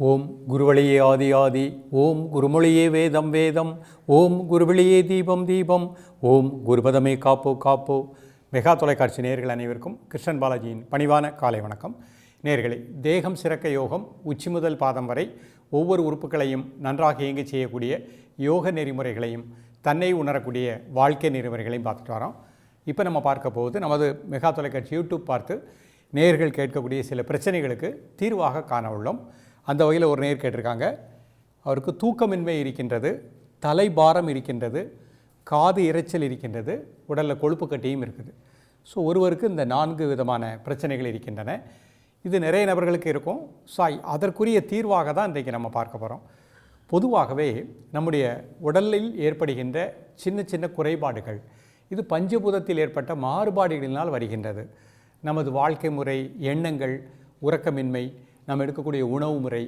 ஓம் குருவழியே ஆதி ஆதி, ஓம் குருமொழியே வேதம் வேதம், ஓம் குருவழியே தீபம் தீபம், ஓம் குருபதமே காப்போ காப்போ. மெகா தொலைக்காட்சி நேயர்கள் அனைவருக்கும் கிருஷ்ணன் பாலாஜியின் பணிவான காலை வணக்கம். நேயர்களே, தேகம் சிறக்க யோகம், உச்சி முதல் பாதம் வரை ஒவ்வொரு உறுப்புகளையும் நன்றாக இயங்க செய்யக்கூடிய யோக நெறிமுறைகளையும் தன்னை உணரக்கூடிய வாழ்க்கை நெறிமுறைகளையும் பார்த்துட்டு வரோம். இப்போ நம்ம பார்க்க போகுது நமது மெகா தொலைக்காட்சி யூடியூப் பார்த்து நேயர்கள் கேட்கக்கூடிய சில பிரச்சனைகளுக்கு தீர்வாக காண உள்ளோம். அந்த வகையில் ஒரு நேர் கேட்டிருக்காங்க, அவருக்கு தூக்கமின்மை இருக்கின்றது, தலைபாரம் இருக்கின்றது, காது இரைச்சல் இருக்கின்றது, உடலில் கொழுப்பு கட்டியும் இருக்குது. ஸோ ஒருவருக்கு இந்த 4 விதமான பிரச்சனைகள் இருக்கின்றன. இது நிறைய நபர்களுக்கு இருக்கும். ஸோ அதற்குரிய தீர்வாக தான் இன்றைக்கு நம்ம பார்க்க போகிறோம். பொதுவாகவே நம்முடைய உடலில் ஏற்படுகின்ற சின்ன சின்ன குறைபாடுகள், இது பஞ்சபூதத்தில் ஏற்பட்ட மாறுபாடுகளினால் வருகின்றது. நமது வாழ்க்கை முறை, எண்ணங்கள், உறக்கமின்மை, நம்ம எடுக்கக்கூடிய உணவு முறை,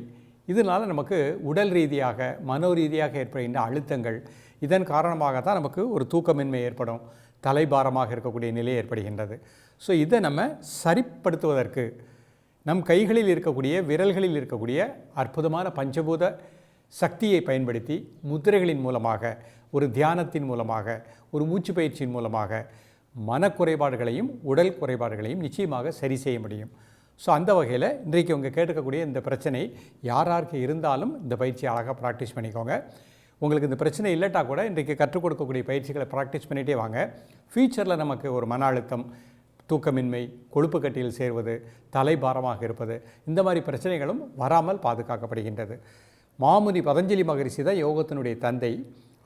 இதனால் நமக்கு உடல் ரீதியாக மனோ ரீதியாக ஏற்படுகின்ற அழுத்தங்கள், இதன் காரணமாக தான் நமக்கு ஒரு தூக்கமின்மை ஏற்படும், தலைபாரமாக இருக்கக்கூடிய நிலை ஏற்படுகின்றது. ஸோ இதை நம்ம சரிப்படுத்துவதற்கு நம் கைகளில் இருக்கக்கூடிய விரல்களில் இருக்கக்கூடிய அற்புதமான பஞ்சபூத சக்தியை பயன்படுத்தி முத்திரைகளின் மூலமாக, ஒரு தியானத்தின் மூலமாக, ஒரு மூச்சு பயிற்சியின் மூலமாக மனக்குறைபாடுகளையும் உடல் குறைபாடுகளையும் நிச்சயமாக சரி செய்ய முடியும். ஸோ அந்த வகையில் இன்றைக்கு உங்கள் கேட்கக்கூடிய இந்த பிரச்சனை யாராருக்கு இருந்தாலும் இந்த பயிற்சியை அழகாக ப்ராக்டிஸ் பண்ணிக்கோங்க. உங்களுக்கு இந்த பிரச்சனை இல்லட்டா கூட இன்றைக்கு கற்றுக் கொடுக்கக்கூடிய பயிற்சிகளை ப்ராக்டிஸ் பண்ணிகிட்டே வாங்க. ஃப்யூச்சரில் நமக்கு ஒரு மன அழுத்தம், தூக்கமின்மை, கொழுப்பு கட்டியில் சேர்வது, தலைபாரமாக இருப்பது, இந்த மாதிரி பிரச்சனைகளும் வராமல் பாதுகாக்கப்படுகின்றது. மாமுனி பதஞ்சலி மகரிஷி தான் யோகத்தினுடைய தந்தை.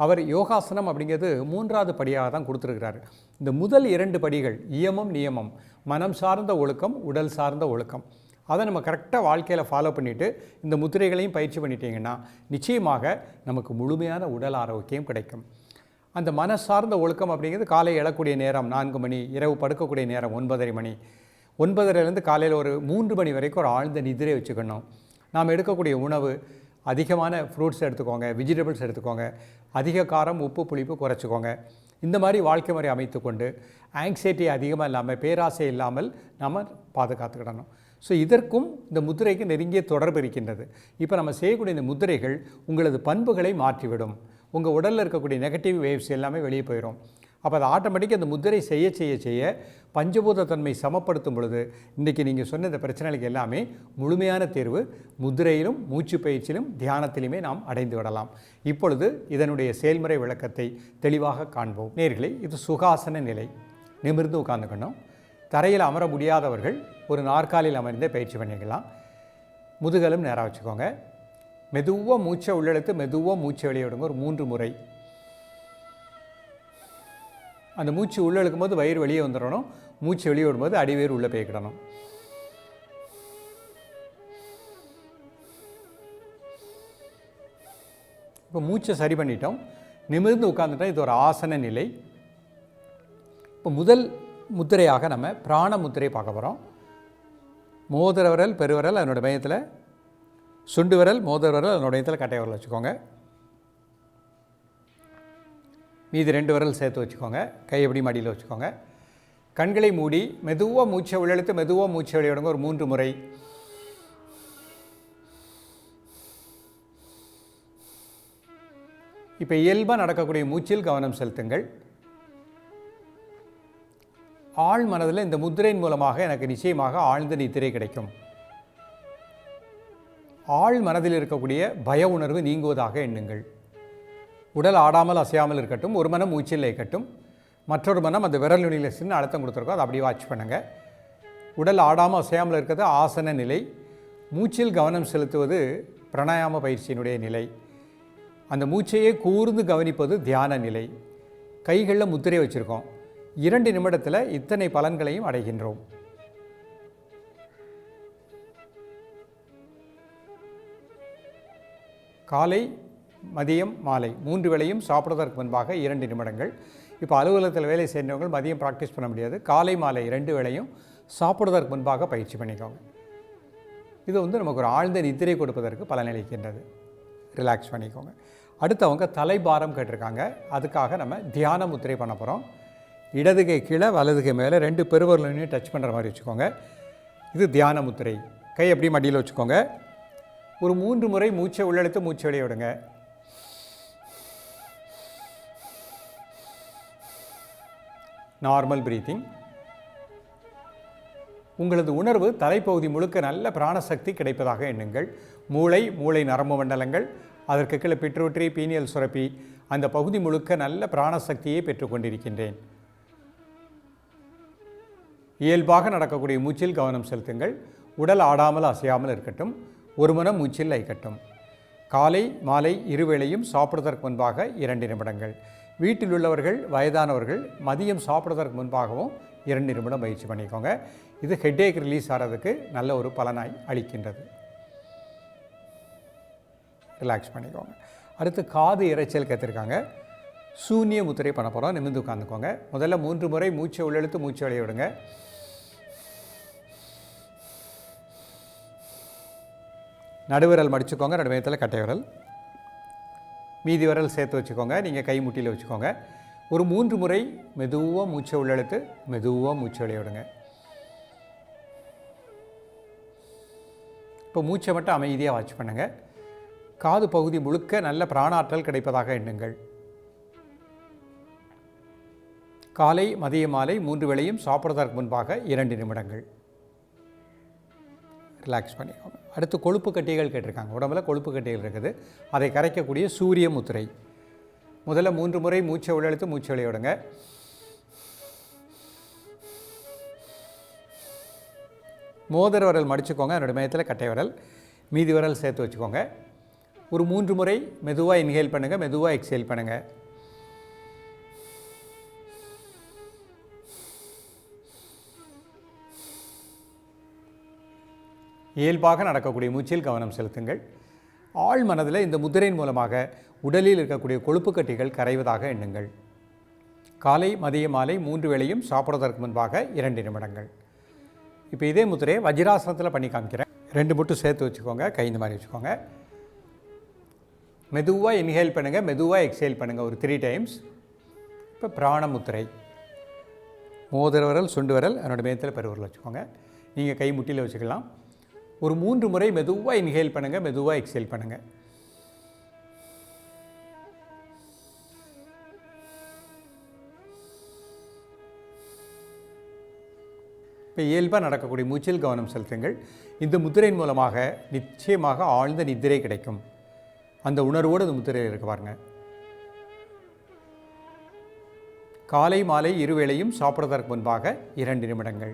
அவர் யோகாசனம் அப்படிங்கிறது 3வது படியாக தான் கொடுத்துருக்கிறார். இந்த முதல் 2 படிகள் இயமம் நியமம், மனம் சார்ந்த ஒழுக்கம், உடல் சார்ந்த ஒழுக்கம், அதை நம்ம கரெக்டாக வாழ்க்கையில் ஃபாலோ பண்ணிவிட்டு இந்த முத்திரைகளையும் பயிற்சி பண்ணிட்டீங்கன்னா நிச்சயமாக நமக்கு முழுமையான உடல் ஆரோக்கியம் கிடைக்கும். அந்த மன சார்ந்த ஒழுக்கம் அப்படிங்கிறது காலை எழக்கூடிய நேரம் 4 மணி, இரவு படுக்கக்கூடிய நேரம் 9:30 மணி, 9:30லேருந்து காலையில் ஒரு 3 மணி வரைக்கும் ஒரு ஆழ்ந்த நிதிரை வச்சுக்கணும். நாம் எடுக்கக்கூடிய உணவு அதிகமான ஃப்ரூட்ஸ் எடுத்துக்கோங்க, வெஜிடபிள்ஸ் எடுத்துக்கோங்க, அதிக காரம், உப்பு, புளிப்பு குறைச்சிக்கோங்க. இந்த மாதிரி வாழ்க்கை முறை அமைத்து கொண்டு ஆங்ஸைட்டி அதிகமாக இல்லாமல், பேராசை இல்லாமல் நம்ம பாதுகாத்துக்கிடணும். ஸோ இதற்கும் இந்த முத்திரைக்கு நெருங்கிய தொடர்பு இருக்கின்றது. இப்போ நம்ம செய்யக்கூடிய இந்த முத்திரைகள் உங்களது பண்புகளை மாற்றிவிடும். உங்கள் உடலில் இருக்கக்கூடிய நெகட்டிவ் வேவ்ஸ் எல்லாமே வெளியே போயிடும். அப்போ அது ஆட்டோமேட்டிக்காக அந்த முத்திரை செய்ய செய்ய செய்ய பஞ்சபூத தன்மை சமப்படுத்தும் பொழுது இன்றைக்கி நீங்கள் சொன்ன இந்த பிரச்சனைகளுக்கு எல்லாமே முழுமையான தேர்வு முத்திரையிலும், மூச்சு பயிற்சியிலும், தியானத்திலுமே நாம் அடைந்து விடலாம். இப்பொழுது இதனுடைய செயல்முறை விளக்கத்தை தெளிவாக காண்போம். நேர்களே, இது சுகாசன நிலை. நிமிர்ந்து உட்கார்ந்துக்கணும். தரையில் அமர முடியாதவர்கள் ஒரு நாற்காலியில் அமர்ந்தே பயிற்சி பண்ணிக்கலாம். முதுகலும் நேராக வச்சுக்கோங்க. மெதுவாக மூச்சை உள்ளெழுத்து மெதுவாக மூச்சை வெளியே விடுங்க. ஒரு 3 முறை. அந்த மூச்சு உள்ளே இழுக்கும் போது வயிறு வெளியே வந்துடணும், மூச்சு வெளியே விடும்போது அடிவேறு உள்ளே போய்க்கிடணும். இப்போ மூச்சை சரி பண்ணிட்டோம், நிமிர்ந்து உட்கார்ந்துட்டோம். இது ஒரு ஆசன நிலை. இப்போ முதல் முத்திரையாக நம்ம பிராண முத்திரை பார்க்க போகிறோம். மோதிர விரல், பெருவிரல் அதனோட மையத்தில், சுண்டு விரல், மோதிர விரல் அதனோட மையத்தில், கட்டை விரல் வச்சுக்கோங்க. மீதி 2 விரல் சேர்த்து வச்சுக்கோங்க. கை எப்படி மடியில் வச்சுக்கோங்க. கண்களை மூடி மெதுவாக மூச்சை உள்ளெழுத்து மெதுவாக மூச்சை வெளியே விடுங்க. ஒரு 3 முறை. இப்போ இயல்பாக நடக்கக்கூடிய மூச்சில் கவனம் செலுத்துங்கள். ஆழ் மனதில் இந்த முத்திரையின் மூலமாக எனக்கு நிச்சயமாக ஆழ்ந்த நித்திரை கிடைக்கும். ஆழ் மனதில் இருக்கக்கூடிய பய உணர்வு நீங்குவதாக எண்ணுங்கள். உடல் ஆடாமல் அசையாமல் இருக்கட்டும். ஒரு மனம் மூச்சில் இருக்கட்டும், மற்றொரு மனம் அந்த விரல் நுனியில் சின்ன அழுத்தம் கொடுத்துருக்கோம், அதை அப்படியே வாட்ச் பண்ணுங்கள். உடல் ஆடாமல் அசையாமல் இருக்கிறது ஆசன நிலை. மூச்சில் கவனம் செலுத்துவது பிராணாயாம பயிற்சியினுடைய நிலை. அந்த மூச்சையே கூர்ந்து கவனிப்பது தியான நிலை. கைகளில் முத்திரை வச்சுருக்கோம். 2 நிமிடத்தில் இத்தனை பலன்களையும் அடைகின்றோம். காலை, மதியம், மாலை 3 வேளையும் சாப்பிடுவதற்கு முன்பாக 2 நிமிடங்கள். இப்போ அலுவலகத்தில் வேலை செய்கிறவங்க மதியம் ப்ராக்டிஸ் பண்ண முடியாது. காலை, மாலை 2 வேளையும் சாப்பிடுவதற்கு முன்பாக பயிற்சி பண்ணிக்கோங்க. இது நமக்கு ஒரு ஆழ்ந்த நித்திரை கொடுப்பதற்கு பலனளிக்கின்றது. ரிலாக்ஸ் பண்ணிக்கோங்க. அடுத்தவங்க தலைபாரம் கேட்டிருக்காங்க. அதுக்காக நம்ம தியான முத்திரை பண்ண போகிறோம். இடது கை கீழே, வலது கை மேலே 2 பெருவிரலையும் டச் பண்ணுற மாதிரி வச்சுக்கோங்க. இது தியான முத்திரை. கை எப்படி மடியில் வச்சுக்கோங்க. ஒரு 3 முறை மூச்சை உள்ளெழுத்து மூச்சு வெளியே விடுங்க. Normal breathing. உங்களது உணர்வு தலைப்பகுதி முழுக்க நல்ல பிராணசக்தி கிடைப்பதாக எண்ணுங்கள். மூளை நரம்பு மண்டலங்கள், அதற்கு கீழே பிட்ரூட்ரி, பீனியல் சுரப்பி, அந்த பகுதி முழுக்க நல்ல பிராணசக்தியை பெற்றுக்கொண்டிருக்கின்றேன். இயல்பாக நடக்கக்கூடிய மூச்சில் கவனம் செலுத்துங்கள். உடல் ஆடாமல் அசையாமல் இருக்கட்டும். ஒரு மனம் மூச்சில் லயிக்கட்டும். காலை மாலை இருவேளையும் சாப்பிடுவதற்கு முன்பாக 2 நிமிடங்கள். வீட்டில் உள்ளவர்கள், வயதானவர்கள் மதியம் சாப்பிடுவதற்கு முன்பாகவும் 2 நிமிடம் பயிற்சி பண்ணிக்கோங்க. இது ஹெட்டேக் ரிலீஸ் ஆகிறதுக்கு நல்ல ஒரு பலனாய் அளிக்கின்றது. ரிலாக்ஸ் பண்ணிக்கோங்க. அடுத்து காது இரைச்சல் கேத்திருக்காங்க. சூன்ய முத்திரை பண்ண போகிறோம். நிமிர்ந்து உட்காந்துக்கோங்க. முதல்ல 3 முறை மூச்சை உள்ளெழுத்து மூச்சு வெளியே விடுங்க. நடுவிரல் மடிச்சுக்கோங்க. நடுமையத்தில் கட்டை விரல், மீதி விரல் சேர்த்து வச்சுக்கோங்க. நீங்கள் கை முட்டியில் வச்சுக்கோங்க. ஒரு 3 முறை மெதுவாக மூச்சை உள்ளெழுத்து மெதுவாக மூச்சு வெளியே விடுங்க. இப்போ மூச்சை மட்டும் அமைதியாக வாட்ச் பண்ணுங்கள். காது பகுதி முழுக்க நல்ல பிராணாற்றல் கிடைப்பதாக எண்ணுங்கள். காலை மதிய மாலை 3 வேளையும் சாப்பிடுவதற்கு முன்பாக 2 நிமிடங்கள். ரிலாக்ஸ் பண்ணிக்கோங்க. அடுத்து கொழுப்பு கட்டிகள் கேட்டிருக்காங்க. உடம்புல கொழுப்பு கட்டிகள் இருக்குது, அதை கரைக்கக்கூடிய சூரிய முத்திரை. முதல்ல 3 முறை மூச்சை உள்ளெழுத்து மூச்சு வெளியே விடுங்க. மோதிர விரல் மடிச்சுக்கோங்க. என்னோட மையத்தில் கட்டை விரல், மீதி விரல் சேர்த்து வச்சுக்கோங்க. ஒரு 3 முறை மெதுவாக இன்ஹேல் பண்ணுங்கள், மெதுவாக எக்ஸேல் பண்ணுங்கள். இயல்பாக நடக்கக்கூடிய மூச்சில் கவனம் செலுத்துங்கள். ஆழ் மனதில் இந்த முத்திரையின் மூலமாக உடலில் இருக்கக்கூடிய கொழுப்பு கட்டிகள் கரைவதாக எண்ணுங்கள். காலை மதிய மாலை 3 வேளையும் சாப்பிடுவதற்கு முன்பாக 2 நிமிடங்கள். இப்போ இதே முத்திரையை வஜ்ராசனத்தில் பண்ணி காமிக்கிறேன். 2 மட்டும் சேர்த்து வச்சுக்கோங்க. கை இந்த மாதிரி வச்சுக்கோங்க. மெதுவாக இன்ஹேல் பண்ணுங்கள், மெதுவாக எக்ஸேல் பண்ணுங்கள் ஒரு 3 டைம்ஸ். இப்போ பிராண முத்திரை. மோதிர விரல், சுண்டு விரல், என்னோட மேத்தில் பெருவிரல் வச்சுக்கோங்க. நீங்கள் கை முட்டியில் வச்சுக்கலாம். ஒரு 3 முறை மெதுவாக இன்ஹேல் பண்ணுங்கள், மெதுவாக எக்ஸேல் பண்ணுங்கள். இப்போ இயல்பாக நடக்கக்கூடிய மூச்சில் கவனம் செலுத்துங்கள். இந்த முத்திரையின் மூலமாக நிச்சயமாக ஆழ்ந்த நித்திரை கிடைக்கும். அந்த உணர்வோடு இந்த முத்திரையில் இருக்க பாருங்க. காலை மாலை இருவேளையும் சாப்பிடுவதற்கு முன்பாக 2 நிமிடங்கள்.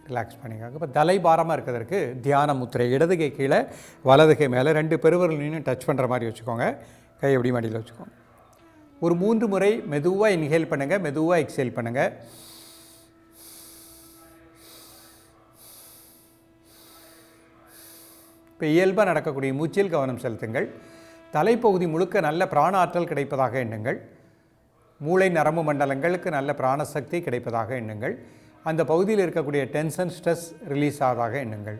ரிலாக்ஸ் பண்ணிக்காங்க. இப்போ தலைபாரமாக இருக்கிறதுக்கு தியான முத்திரை. இடது கை கீழே வலது கை மேலே 2 பெருவிரலையும் டச் பண்ணுற மாதிரி வச்சுக்கோங்க. கை எப்படி மடியில் வச்சுக்கோங்க. ஒரு 3 முறை மெதுவாக இன்ஹேல் பண்ணுங்கள், மெதுவாக எக்ஸேல் பண்ணுங்கள். இப்போ இயல்பாக நடக்கக்கூடிய மூச்சில் கவனம் செலுத்துங்கள். தலைப்பகுதி முழுக்க நல்ல பிராண ஆற்றல் கிடைப்பதாக எண்ணுங்கள். மூளை நரம்பு மண்டலங்களுக்கு நல்ல பிராணசக்தி கிடைப்பதாக எண்ணுங்கள். அந்த பகுதியில் இருக்கக்கூடிய டென்ஷன், ஸ்ட்ரெஸ் ரிலீஸ் ஆவதாக எண்ணுங்கள்.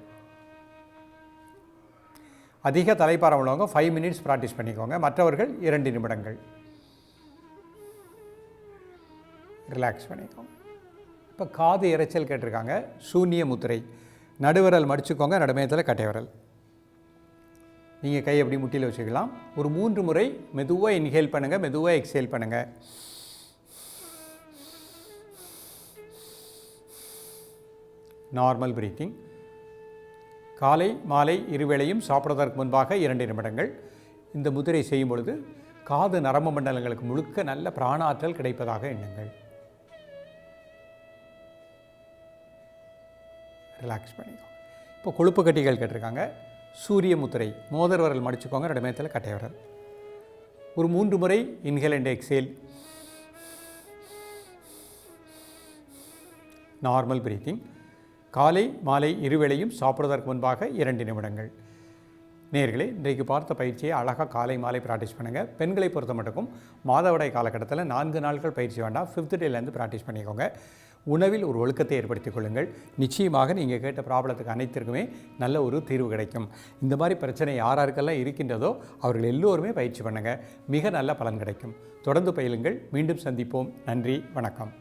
அதிக தலைப்பாரம் உள்ளவங்க 5 மினிட்ஸ் ப்ராக்டிஸ் பண்ணிக்கோங்க. மற்றவர்கள் 2 நிமிடங்கள். ரிலாக்ஸ் பண்ணிக்கோங்க. இப்போ காது இரைச்சல் கேட்டிருக்காங்க. சூன்ய முத்திரை. நடுவிரல் மடிச்சுக்கோங்க. நடுமையத்தில் கட்டை விரல். நீங்கள் கை எப்படி முட்டியில் வச்சுக்கலாம். ஒரு 3 முறை மெதுவாக இன்ஹேல் பண்ணுங்கள், மெதுவாக எக்ஸேல் பண்ணுங்கள். Normal breathing. காலை மாலை இருவேளையும் சாப்பிடுவதற்கு முன்பாக 2 நிமிடங்கள். இந்த முத்திரை செய்யும் பொழுது காது நரம்பு மண்டலங்களுக்கு முழுக்க நல்ல பிராண ஆற்றல் கிடைப்பதாக எண்ணுங்கள். ரிலாக்ஸ் பண்ணிக்கோங்க. இப்போ கொழுப்பு கட்டிகள் கேட்டிருக்காங்க. சூரிய முத்திரை. மோதிர விரல் மடிச்சுக்கோங்க. நடுமையத்தில் கட்டை விரல். ஒரு 3 முறை inhale and exhale. Normal breathing. காலை மாலை இருவேளையும் சாப்பிடுவதற்கு முன்பாக 2 நிமிடங்கள். நேயர்களே, இன்றைக்கு பார்த்த பயிற்சியை அழகாக காலை மாலை ப்ராக்டிஸ் பண்ணுங்கள். பெண்களை பொறுத்த மட்டுக்கும் மாதவிடாய் காலகட்டத்தில் 4 நாட்கள் பயிற்சி வேண்டாம். 5th டேலேருந்து ப்ராக்டிஸ் பண்ணிக்கோங்க. உணவில் ஒரு ஒழுக்கத்தை ஏற்படுத்திக் கொள்ளுங்கள். நிச்சயமாக நீங்கள் கேட்ட ப்ராப்ளத்துக்கு அனைத்திற்குமே நல்ல ஒரு தீர்வு கிடைக்கும். இந்த மாதிரி பிரச்சனை யாராருக்கெல்லாம் இருக்கின்றதோ அவர்கள் எல்லோருமே பயிற்சி பண்ணுங்கள். மிக நல்ல பலன் கிடைக்கும். தொடர்ந்து பயிலுங்கள். மீண்டும் சந்திப்போம். நன்றி, வணக்கம்.